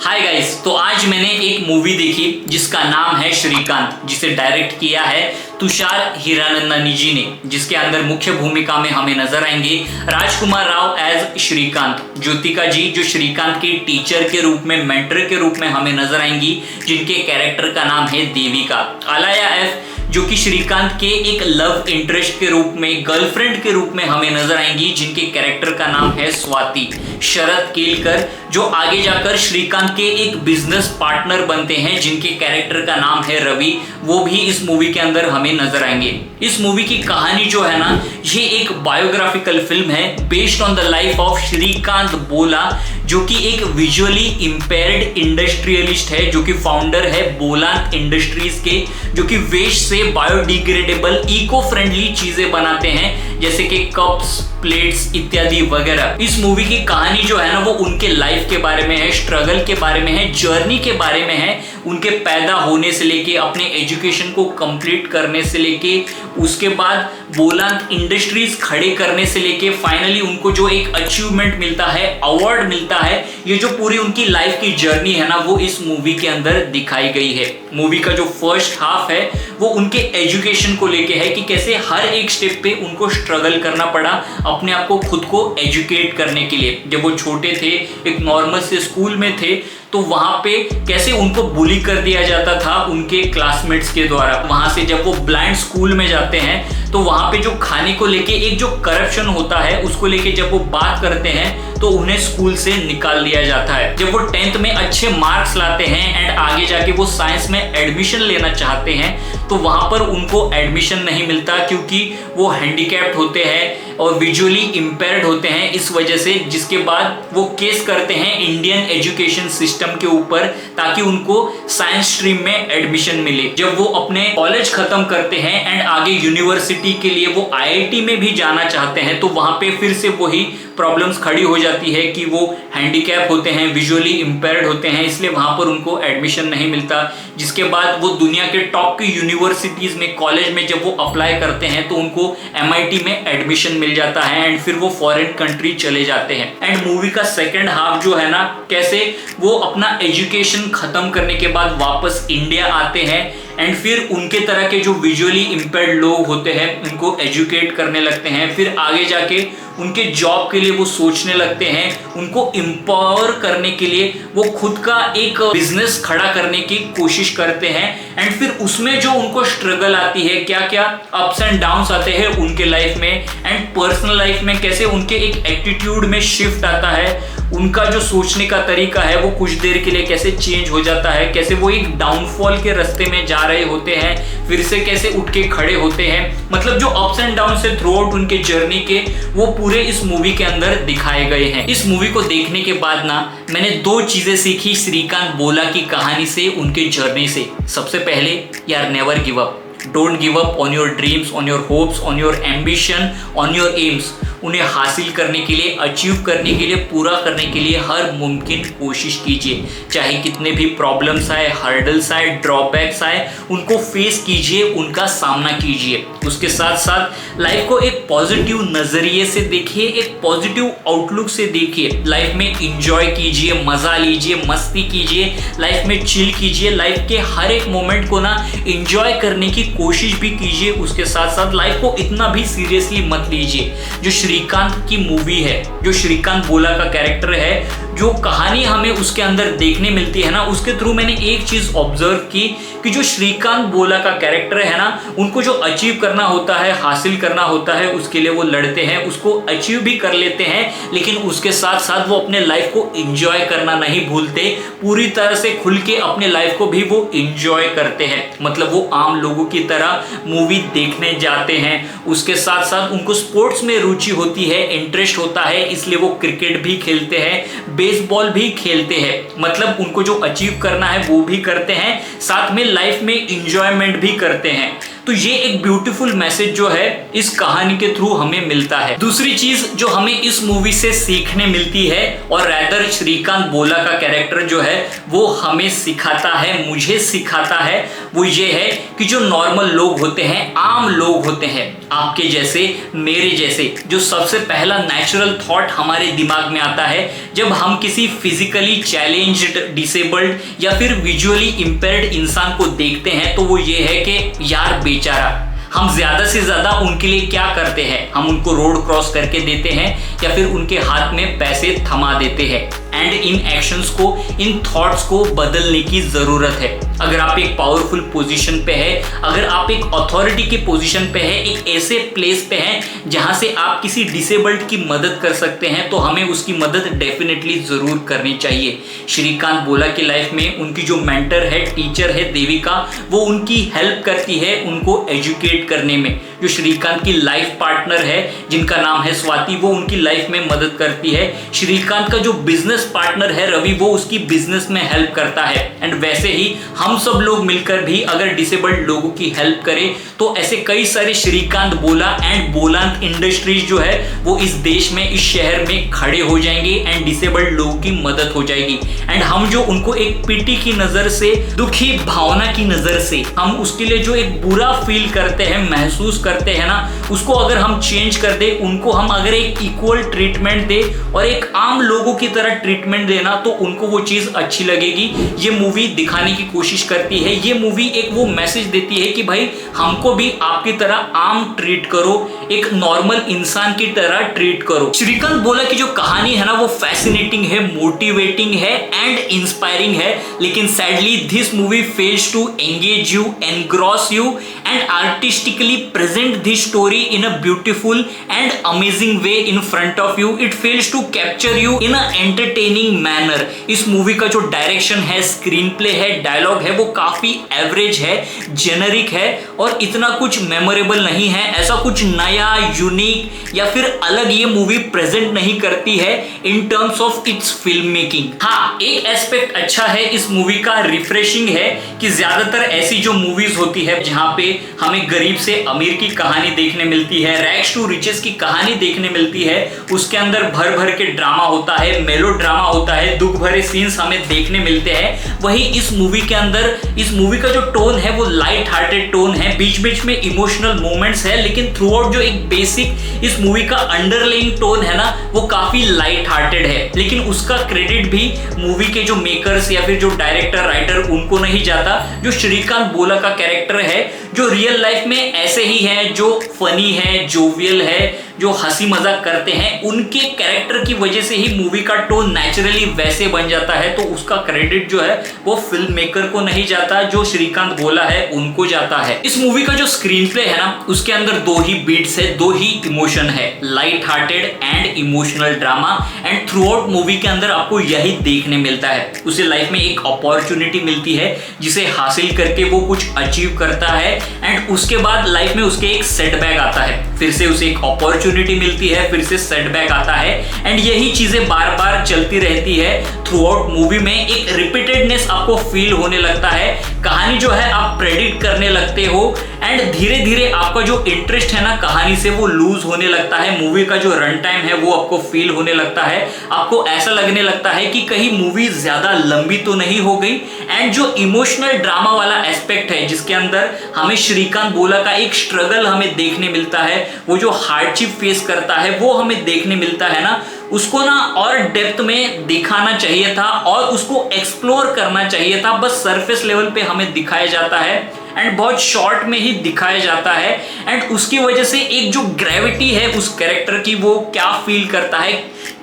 Hi guys, तो आज मैंने एक मूवी देखी जिसका नाम है श्रीकांत, जिसे डायरेक्ट किया है तुषार हिरानंदानी जी ने, जिसके अंदर मुख्य भूमिका में हमें नजर आएंगे राजकुमार राव एज श्रीकांत, ज्योतिका जी जो श्रीकांत के टीचर के रूप में, मेंटर के रूप में हमें नजर आएंगी, जिनके कैरेक्टर का नाम है देविका, अलाया एफ जो कि श्रीकांत के एक लव इंटरेस्ट के रूप में, गर्लफ्रेंड के रूप में हमें नजर आएंगी, जिनके कैरेक्टर का नाम है स्वाति, शरद केलकर जो आगे जाकर श्रीकांत के एक बिजनेस पार्टनर बनते हैं, जिनके कैरेक्टर का नाम है रवि, वो भी इस मूवी के अंदर हमें नजर आएंगे। इस मूवी की कहानी जो है ना, ये एक बायोग्राफिकल फिल्म है based on the life of Srikanth Bolla, जो कि एक विजुअली इंपेयर्ड इंडस्ट्रियलिस्ट है, जो कि फाउंडर है बोलांत इंडस्ट्रीज के, जो कि वेस्ट से बायोडिग्रेडेबल इको फ्रेंडली चीजें बनाते हैं, जैसे कि कप्स, प्लेट्स इत्यादि वगैरह। इस मूवी की कहानी जो है ना, वो उनके लाइफ के बारे में है, स्ट्रगल के बारे में है, जर्नी के बारे में है, उनके पैदा होने से लेके अपने एजुकेशन को कंप्लीट करने से लेके, उसके बाद बोलांत इंडस्ट्रीज खड़े करने से लेके फाइनली उनको जो एक अचीवमेंट मिलता है, अवार्ड मिलता है, ये जो पूरी उनकी लाइफ की जर्नी है ना, वो इस मूवी के अंदर दिखाई गई है। मूवी का जो फर्स्ट हाफ है वो उनके एजुकेशन को लेके है कि कैसे हर एक स्टेप पे उनको स्ट्रगल करना पड़ा अपने आप को खुद को एजुकेट करने के लिए। जब वो छोटे थे, एक नॉर्मल से स्कूल में थे, तो वहां पे कैसे उनको बुली कर दिया जाता था उनके क्लासमेट्स के द्वारा। वहां से जब वो ब्लाइंड स्कूल में जाते हैं, तो वहां पे जो खाने को लेके एक जो करप्शन होता है, उसको लेके जब वो बात करते हैं, तो उन्हें स्कूल से निकाल दिया जाता है। जब वो 10th में अच्छे मार्क्स लाते हैं एंड आगे जाके वो साइंस में एडमिशन लेना चाहते हैं, तो वहां पर उनको एडमिशन नहीं मिलता, क्योंकि वो हैंडीकैप्ड होते हैं और विजुअली इंपेयर्ड होते हैं इस वजह से। जिसके बाद वो केस करते हैं इंडियन एजुकेशन सिस्टम के ऊपर, ताकि उनको साइंस स्ट्रीम में एडमिशन मिले। जब वो अपने कॉलेज खत्म करते हैं एंड आगे यूनिवर्सिटी के लिए वो आईआईटी में भी जाना चाहते हैं, तो वहां पे फिर से वही प्रॉब्लम्स खड़ी हो जाती है कि वो हैंडीकैप होते हैं, विजुअली इंपेयर्ड होते हैं, इसलिए वहां पर उनको एडमिशन नहीं मिलता। जिसके बाद वो दुनिया के टॉप की यूनिवर्सिटीज में, कॉलेज में जब वो अप्लाई करते हैं, तो उनको एमआईटी में एडमिशन मिल जाता है एंड फिर वो फॉरेन कंट्री चले जाते हैं। एंड मूवी का सेकंड हाफ जो है ना, कैसे वो अपना एजुकेशन खत्म करने के बाद वापस इंडिया आते हैं एंड फिर उनके तरह के जो विजुअली इंपेयर्ड लोग होते हैं उनको एजुकेट करने लगते हैं। फिर आगे जाके उनके जॉब के लिए वो सोचने लगते हैं, उनको एम्पावर करने के लिए वो खुद का एक बिजनेस खड़ा करने की कोशिश करते हैं। एंड फिर उसमें जो उनको स्ट्रगल आती है, क्या क्या अप्स एंड डाउन्स आते हैं उनके लाइफ में, एंड पर्सनल लाइफ में कैसे उनके एक एटीट्यूड में शिफ्ट आता है, उनका जो सोचने का तरीका है वो कुछ देर के लिए कैसे चेंज हो जाता है, कैसे वो एक डाउनफॉल के रास्ते में जा रहे होते हैं, फिर से कैसे उठ के खड़े होते हैं। मतलब जो अप्स एंड डाउन से थ्रू आउट उनके जर्नी के, वो पूरे इस मूवी के अंदर दिखाए गए हैं। इस मूवी को देखने के बाद ना, मैंने दो चीजें सीखी श्रीकांत बोला की कहानी से, उनके जर्नी से। सबसे पहले, यार never give up, don't give up on your dreams, on your hopes, on your ambition, on your AIIMS. उन्हें हासिल करने के लिए, अचीव करने के लिए, पूरा करने के लिए हर मुमकिन कोशिश कीजिए। चाहे कितने भी प्रॉब्लम्स आए, हर्डल्स आए, ड्रॉबैक्स आए, उनको फेस कीजिए, उनका सामना कीजिए। उसके साथ साथ लाइफ को एक पॉजिटिव नजरिए से देखिए, एक पॉजिटिव आउटलुक से देखिए। लाइफ में इंजॉय कीजिए, मजा लीजिए, मस्ती कीजिए, लाइफ में चिल कीजिए, लाइफ के हर एक मोमेंट को ना इंजॉय करने की कोशिश भी कीजिए। उसके साथ साथ लाइफ को इतना भी सीरियसली मत लीजिए। जो श्रीकांत की मूवी है, जो श्रीकांत बोला का कैरेक्टर है, जो कहानी हमें उसके अंदर देखने मिलती है ना, उसके थ्रू मैंने एक चीज ऑब्जर्व की कि जो श्रीकांत बोला का कैरेक्टर है ना, उनको जो अचीव करना होता है, हासिल करना होता है, उसके लिए वो लड़ते हैं, उसको अचीव भी कर लेते हैं, लेकिन उसके साथ साथ वो अपने लाइफ को एंजॉय करना नहीं भूलते। पूरी तरह से खुल के अपने लाइफ को भी वो एंजॉय करते हैं। मतलब वो आम लोगों की तरह मूवी देखने जाते हैं, उसके साथ साथ उनको स्पोर्ट्स में रुचि होती है, इंटरेस्ट होता है, इसलिए वो क्रिकेट भी खेलते हैं, बेसबॉल भी खेलते हैं। मतलब उनको जो अचीव करना है वो भी करते हैं, साथ में लाइफ में इंजॉयमेंट भी करते हैं। तो ये एक ब्यूटीफुल मैसेज जो है इस कहानी के थ्रू हमें मिलता है। दूसरी चीज जो हमें इस मूवी से सीखने मिलती है, और रैदर श्रीकांत बोला का कैरेक्टर जो है वो हमें सिखाता है, मुझे सिखाता है, वो ये है कि जो नॉर्मल लोग होते हैं, आम लोग होते हैं, आपके जैसे मेरे जैसे, जो सबसे पहला नेचुरल थॉट हमारे दिमाग में आता है जब हम किसी फिजिकली चैलेंज्ड, डिसेबल्ड या फिर विजुअली इंपेयर्ड इंसान को देखते हैं, तो वो ये है कि यार बेचारा, हम ज्यादा से ज्यादा उनके लिए क्या करते हैं, हम उनको रोड क्रॉस करके देते हैं या फिर उनके हाथ में पैसे थमा देते हैं। एंड इन एक्शंस को, इन थॉट्स को बदलने की जरूरत है। अगर आप एक पावरफुल पोजीशन पे है, अगर आप एक अथॉरिटी के पोजीशन पे है, एक ऐसे प्लेस पे है जहां से आप किसी डिसेबल्ड की मदद कर सकते हैं, तो हमें उसकी मदद डेफिनेटली जरूर करनी चाहिए। श्रीकांत बोला की लाइफ में उनकी जो मेंटर है, टीचर है देविका, वो उनकी हेल्प करती है उनको एजुकेट करने में। जो श्रीकांत की लाइफ पार्टनर है जिनका नाम है स्वाति, वो उनकी लाइफ में मदद करती है। श्रीकांत का जो बिजनेस पार्टनर है रवि, वो उसकी बिजनेस में हेल्प करता है। एंड वैसे ही हम सब लोग मिलकर भी अगर डिसेबल्ड लोगों की हेल्प करें तो ऐसे कई सारे श्रीकांत बोला एंड बोलांत इंडस्ट्रीज जो है वो इस देश में, इस शहर में खड़े हो जाएंगे एंड डिसेबल्ड लोगों की मदद हो जाएगी। एंड हम जो उनको एक पिटी की नजर से, दुखी भावना की नजर से हम उसके लिए जो एक बुरा फील करते हैं, महसूस करते हैं ना, उसको अगर हम चेंज कर दे, उनको हम अगर एक इक्वल ट्रीटमेंट दे और एक आम लोगों की तरह ट्रीटमेंट देना, तो उनको वो चीज अच्छी लगेगी। ये मूवी दिखाने की कोशिश करती है, ये मूवी एक वो मैसेज देती है कि भाई हमको भी आपकी तरह आम ट्रीट करो, एक नॉर्मल इंसान की तरह ट्रीट करो। श्रीकांत बोला की जो कहानी है ना वो फैसिनेटिंग है, मोटिवेटिंग है एंड इंस्पायरिंग है, लेकिन sadly this movie fails to engage you, engross you and artistically present this story in a beautiful and amazing way in front of you. It fails to capture you in a entertaining manner. इस movie का जो direction है, screen play है, dialogue है, वो काफी average है, generic है और इतना कुछ मेमोरेबल नहीं है। ऐसा कुछ नया, यूनिक या फिर अलग ये मूवी प्रेजेंट नहीं करती है in terms of its film making. हाँ, एक एस्पेक्ट अच्छा है इस मूवी का, रिफ्रेशिंग है कि ज्यादातर ऐसी जो मूवीज होती है जहां पे हमें गरीब से अमीर की कहानी देखने मिलती है, रैग्स टू रिचेस की कहानी देखने मिलती है, उसके अंदर भर भर के ड्रामा होता है, मेलो ड्रामा होता है, दुख भरे सीन्स हमें देखने मिलते हैं। वही इस मूवी के अंदर, इस मूवी का जो टोन है वो लाइट हार्टेड टोन है, बीच बीच में इमोशनल मोमेंट्स है, लेकिन थ्रू आउट जो एक बेसिक इस मूवी का अंडरलाइंग टोन है ना वो काफी लाइट हार्टेड है। लेकिन उसका क्रेडिट भी मूवी के जो मेकर्स या फिर जो डायरेक्टर, राइटर, उनको नहीं जाता। जो श्रीकांत बोला का कैरेक्टर है, जो रियल लाइफ में ऐसे ही है, जो फनी है, जोवियल है, जो हंसी मजाक करते हैं, उनके कैरेक्टर की वजह से ही मूवी का टोन नेचुरली वैसे बन जाता है। तो उसका क्रेडिट जो है वो फिल्म मेकर को नहीं जाता, जो श्रीकांत बोला है उनको जाता है। इस मूवी का जो स्क्रीन प्ले है ना उसके अंदर दो ही बीट्स है, दो ही इमोशन है, light hearted and emotional drama. And through out movie के अंदर आपको यही देखने मिलता है। उसे लाइफ में एक अपॉर्चुनिटी मिलती है जिसे हासिल करके वो कुछ अचीव करता है एंड उसके बाद लाइफ में उसके एक सेटबैक आता है, फिर से उसे एक अपॉर्चुनिटी मिलती है, फिर से सेटबैक आता है एंड यही चीजें बार बार चलती रहती है। थ्रू आउट मूवी में एक रिपीटेडनेस आपको फील होने लगता है, कहानी जो है आप प्रेडिक्ट करने लगते हो एंड धीरे धीरे आपका जो इंटरेस्ट है ना कहानी से वो लूज होने लगता है। मूवी का जो रन टाइम है वो आपको फील होने लगता है, आपको ऐसा लगने लगता है कि कहीं मूवी ज्यादा लंबी तो नहीं हो गई। एंड जो इमोशनल ड्रामा वाला एस्पेक्ट है जिसके अंदर हमें श्रीकांत बोला का एक स्ट्रगल हमें देखने मिलता है, वो जो हार्डशिप फेस करता है वो हमें देखने मिलता है ना, उसको ना और डेप्थ में दिखाना चाहिए था और उसको एक्सप्लोर करना चाहिए था। बस सरफेस लेवल पे हमें दिखाया जाता है एंड बहुत शॉर्ट में ही दिखाया जाता है एंड उसकी वजह से एक जो ग्रेविटी है उस कैरेक्टर की, वो क्या फील करता है,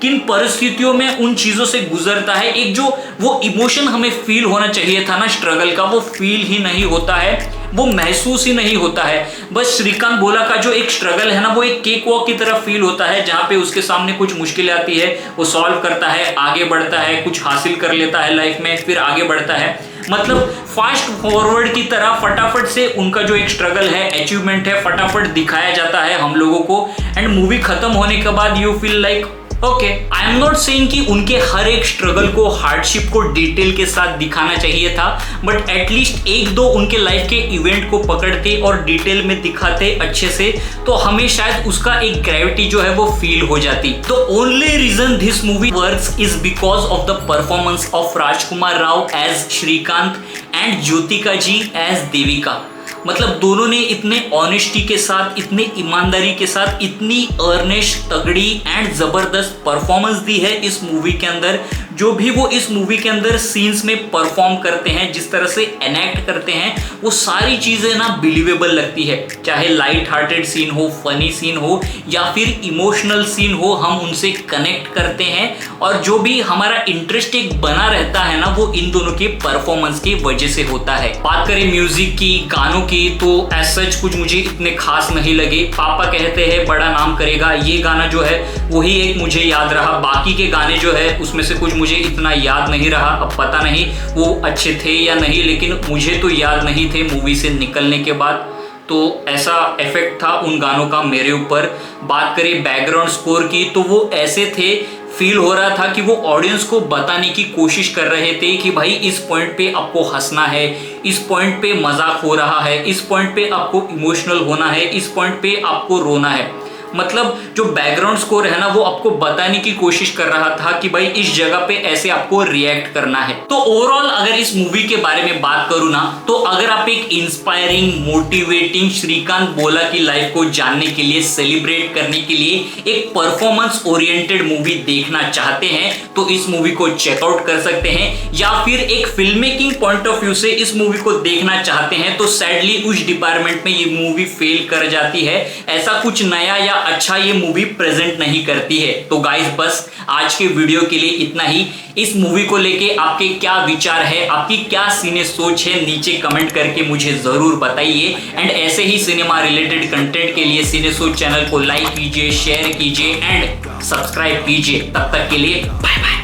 किन परिस्थितियों में उन चीजों से गुजरता है, एक जो वो इमोशन हमें फील होना चाहिए था ना स्ट्रगल का, वो फील ही नहीं होता है, वो महसूस ही नहीं होता है। बस श्रीकांत बोला का जो एक स्ट्रगल है ना वो एक केक वॉक की तरह फील होता है, जहां पे उसके सामने कुछ मुश्किलें आती है, वो सॉल्व करता है, आगे बढ़ता है, कुछ हासिल कर लेता है लाइफ में, फिर आगे बढ़ता है। मतलब फास्ट फॉरवर्ड की तरह फटाफट से उनका जो एक स्ट्रगल है, अचीवमेंट है, फटाफट दिखाया जाता है हम लोगों को एंड मूवी खत्म होने के बाद you feel like okay, I am not saying कि उनके हर एक स्ट्रगल को, हार्डशिप को डिटेल के साथ दिखाना चाहिए था, बट एटलीस्ट एक दो उनके लाइफ के इवेंट को पकड़ते और डिटेल में दिखाते अच्छे से, तो हमें शायद उसका एक ग्रेविटी जो है वो फील हो जाती। तो only reason this movie works is because of the performance of Rajkummar Rao as Srikanth and Jyothika ji as Devika. मतलब दोनों ने इतने ऑनेस्टी के साथ, इतने ईमानदारी के साथ, इतनी अर्नेस्ट, तगड़ी एंड जबरदस्त परफॉर्मेंस दी है इस मूवी के अंदर। जो भी वो इस मूवी के अंदर सीन्स में परफॉर्म करते हैं, जिस तरह से एनेक्ट करते हैं, वो सारी चीजें ना बिलीवेबल लगती है। चाहे लाइट हार्टेड सीन हो, फनी सीन हो या फिर इमोशनल सीन हो, हम उनसे कनेक्ट करते हैं और जो भी हमारा इंटरेस्ट एक बना रहता है ना, वो इन दोनों के परफॉर्मेंस की वजह से होता है। बात करें म्यूजिक की, गानों की, तो एज सच कुछ मुझे इतने खास नहीं लगे। पापा कहते हैं बड़ा नाम करेगा, ये गाना जो है वही एक मुझे याद रहा। बाकी के गाने जो है उसमें से कुछ मुझे इतना याद नहीं रहा। अब पता नहीं वो अच्छे थे या नहीं, लेकिन मुझे तो याद नहीं थे मूवी से निकलने के बाद। तो ऐसा इफेक्ट था उन गानों का मेरे ऊपर। बात करें बैकग्राउंड स्कोर की, तो वो ऐसे थे, फील हो रहा था कि वो ऑडियंस को बताने की कोशिश कर रहे थे कि भाई इस पॉइंट पे आपको हंसना है, इस पॉइंट पे मजाक हो रहा है, इस पॉइंट पे आपको इमोशनल होना है, इस पॉइंट पे आपको रोना है। मतलब जो बैकग्राउंड स्कोर है ना, वो आपको बताने की कोशिश कर रहा था कि भाई इस जगह पे ऐसे आपको रिएक्ट करना है। तो ओवरऑल अगर इस मूवी के बारे में बात करूं ना, तो अगर आप एक इंस्पायरिंग, मोटिवेटिंग श्रीकांत बोला की लाइफ को जानने के लिए, सेलिब्रेट करने के लिए एक परफॉर्मेंस ओरिएंटेड मूवी देखना चाहते हैं, तो इस मूवी को चेकआउट कर सकते हैं। या फिर एक film making point of view से इस मूवी को देखना चाहते हैं, तो सैडली उस डिपार्टमेंट में ये मूवी फेल कर जाती है। ऐसा कुछ नया या अच्छा ये मूवी प्रेजेंट नहीं करती है। तो गाइस, बस आज के वीडियो के लिए इतना ही। इस मूवी को लेके आपके क्या विचार है, आपकी क्या सिने सोच है, नीचे कमेंट करके मुझे जरूर बताइए। एंड ऐसे ही सिनेमा रिलेटेड कंटेंट के लिए सिने सोच चैनल को लाइक कीजिए, शेयर कीजिए एंड सब्सक्राइब कीजिए। तब तक के लिए bye bye.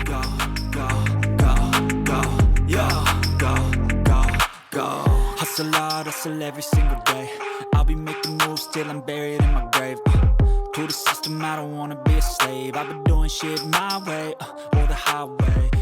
Hustle hard, hustle every single day. I'll be making moves till I'm buried in my grave. To the system, I don't wanna be a slave. I've been doing shit my way, or the highway.